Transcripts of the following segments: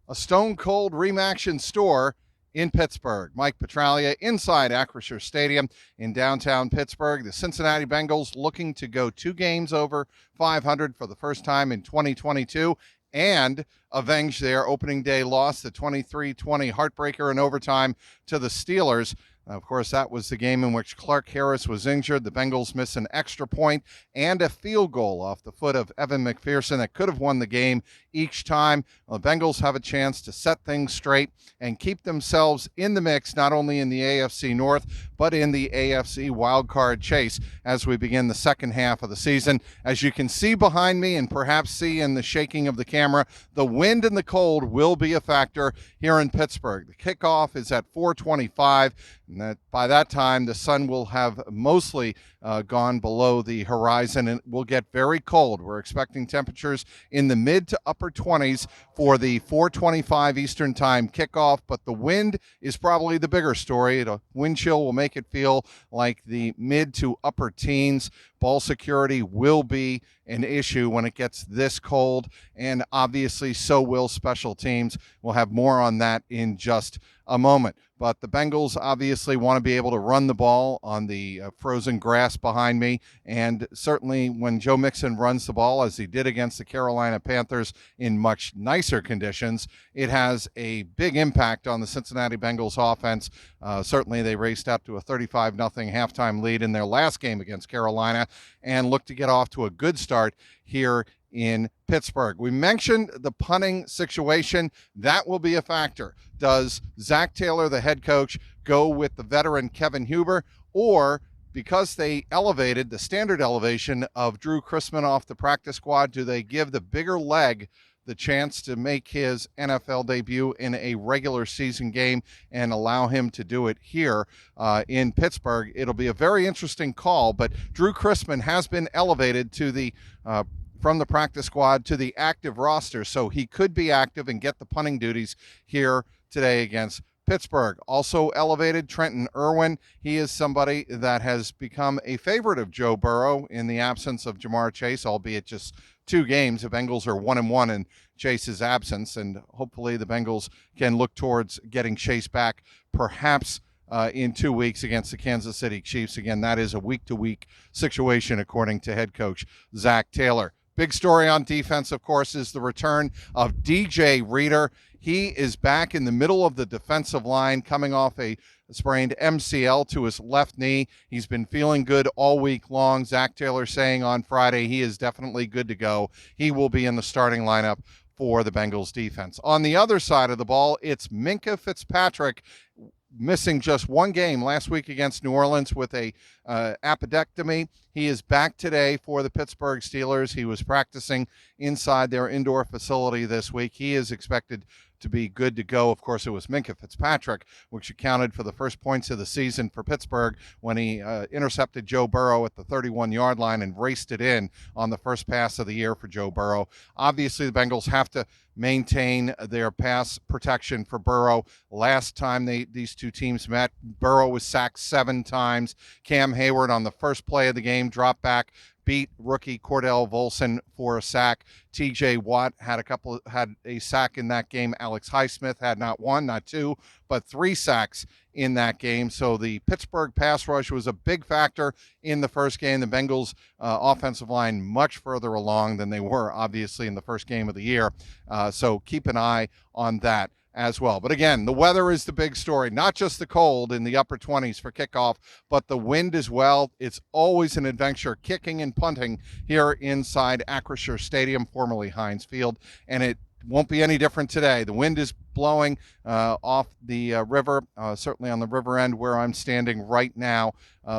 A stone-cold rematch in store in Pittsburgh. Mike Petraglia inside Acrisure Stadium in downtown Pittsburgh. The Cincinnati Bengals looking to go 2 games over 500 for the first time in 2022 and avenge their opening day loss, the 23-20 heartbreaker in overtime to the Steelers. Of course, that was the game in which Clark Harris was injured. The Bengals missed an extra point and a field goal off the foot of Evan McPherson that could have won the game each time. Well, the Bengals have a chance to set things straight and keep themselves in the mix, not only in the AFC North, but in the AFC wildcard chase as we begin the second half of the season. As you can see behind me and perhaps see in the shaking of the camera, the wind and the cold will be a factor here in Pittsburgh. The kickoff is at 4:25. And that by that time, the sun will have mostly gone below the horizon and it will get very cold. We're expecting temperatures in the mid to upper 20s for the 4:25 Eastern Time kickoff, but the wind is probably the bigger story. The wind chill will make it feel like the mid to upper teens. Ball security will be an issue when it gets this cold, and obviously so will special teams. We'll have more on that in just a moment. But the Bengals obviously want to be able to run the ball on the frozen grass behind me. And certainly when Joe Mixon runs the ball, as he did against the Carolina Panthers in much nicer conditions, it has a big impact on the Cincinnati Bengals offense. Certainly they raced up to a 35-0 halftime lead in their last game against Carolina and look to get off to a good start here in Pittsburgh. We mentioned the punting situation. That will be a factor. Does Zach Taylor, the head coach, go with the veteran Kevin Huber, or because they elevated the standard elevation of Drew Chrisman off the practice squad, do they give the bigger leg the chance to make his NFL debut in a regular season game and allow him to do it here in Pittsburgh? It'll be a very interesting call, but Drew Chrisman has been elevated to the from the practice squad to the active roster, so he could be active and get the punting duties here today against Pittsburgh. Also elevated, Trenton Irwin. He is somebody that has become a favorite of Joe Burrow in the absence of Jamar Chase, albeit just 2 games. The Bengals are 1-1 in Chase's absence, and hopefully the Bengals can look towards getting Chase back perhaps in 2 weeks against the Kansas City Chiefs. Again, that is a week-to-week situation according to head coach Zach Taylor. Big story on defense, of course, is the return of DJ Reader. He is back in the middle of the defensive line coming off a sprained MCL to his left knee. He's been feeling good all week long. Zach Taylor saying on Friday he is definitely good to go. He will be in the starting lineup for the Bengals defense. On the other side of the ball, it's Minkah Fitzpatrick, missing just 1 game last week against New Orleans with a appendectomy. He is back today for the Pittsburgh Steelers. He was practicing inside their indoor facility this week. He is expected to be good to go. Of course, it was Minkah Fitzpatrick, which accounted for the first points of the season for Pittsburgh when he intercepted Joe Burrow at the 31-yard line and raced it in on the first pass of the year for Joe Burrow. Obviously, the Bengals have to maintain their pass protection for Burrow. Last time these two teams met, Burrow was sacked 7 times. Cam Hayward on the first play of the game dropped back, beat rookie Cordell Volson for a sack. TJ Watt had a sack in that game. Alex Highsmith had not 1, not 2, but 3 sacks in that game. So the Pittsburgh pass rush was a big factor in the first game. The Bengals offensive line much further along than they were obviously in the first game of the year. So keep an eye on that as well. But again, the weather is the big story, not just the cold in the upper 20s for kickoff, but the wind as well. It's always an adventure kicking and punting here inside Acrisure Stadium, formerly Heinz Field, and it won't be any different today. The wind is blowing off the river, certainly on the river end where I'm standing right now.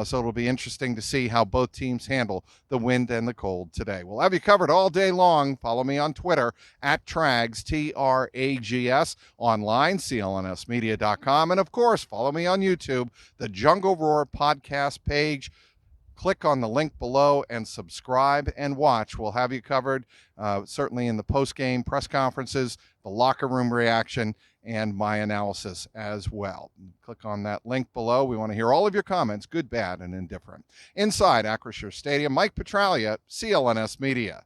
So it'll be interesting to see how both teams handle the wind and the cold today. We'll have you covered all day long. Follow me on Twitter at Trags, Trags, online, clnsmedia.com. And of course, follow me on YouTube, the Jungle Roar podcast page. Click on the link below and subscribe and watch. We'll have you covered, certainly in the post-game press conferences, the locker room reaction, and my analysis as well. Click on that link below. We want to hear all of your comments, good, bad, and indifferent. Inside Acrisure Stadium, Mike Petraglia, CLNS Media.